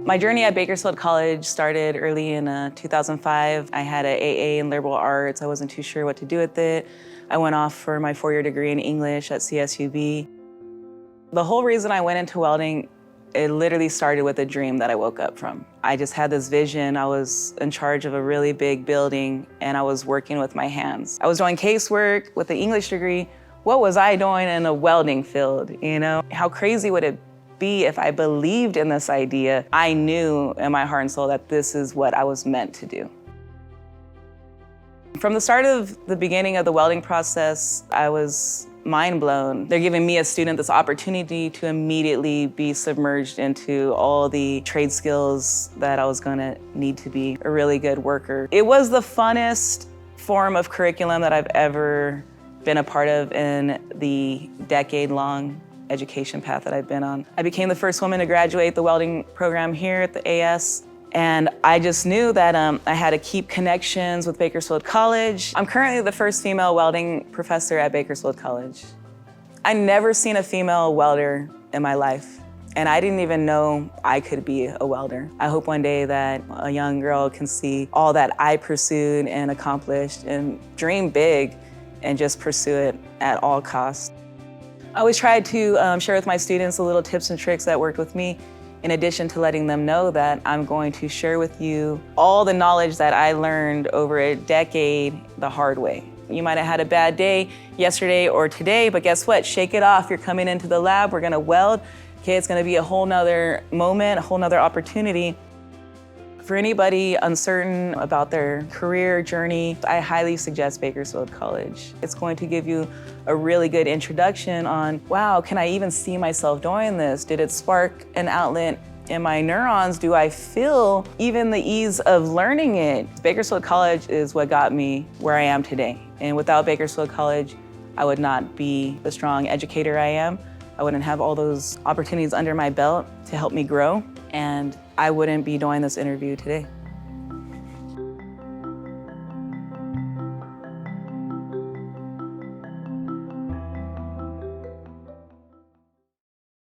My journey at Bakersfield College started early in 2005. I had an AA in liberal arts. I wasn't too sure what to do with it. I went off for my four-year degree in English at CSUB. The whole reason I went into welding, it literally started with a dream that I woke up from. I just had this vision. I was in charge of a really big building and I was working with my hands. I was doing casework with the English degree. What was I doing in a welding field, you know? How crazy would it be if I believed in this idea? I knew in my heart and soul that this is what I was meant to do. From the start of the beginning of the welding process, I was mind blown. They're giving me, a student, this opportunity to immediately be submerged into all the trade skills that I was gonna need to be a really good worker. It was the funnest form of curriculum that I've ever been a part of in the decade-long education path that I've been on. I became the first woman to graduate the welding program here at the AS. And I just knew that I had to keep connections with Bakersfield College. I'm currently the first female welding professor at Bakersfield College. I never seen a female welder in my life, and I didn't even know I could be a welder. I hope one day that a young girl can see all that I pursued and accomplished and dream big and just pursue it at all costs. I always tried to share with my students the little tips and tricks that worked with me, in addition to letting them know that I'm going to share with you all the knowledge that I learned over a decade the hard way. You might have had a bad day yesterday or today, but guess what? Shake it off. You're coming into the lab, we're gonna weld. Okay, it's gonna be a whole nother moment, a whole nother opportunity. For anybody uncertain about their career journey, I highly suggest Bakersfield College. It's going to give you a really good introduction on, wow, can I even see myself doing this? Did it spark an outlet in my neurons? Do I feel even the ease of learning it? Bakersfield College is what got me where I am today. And without Bakersfield College, I would not be the strong educator I am. I wouldn't have all those opportunities under my belt to help me grow, and I wouldn't be doing this interview today.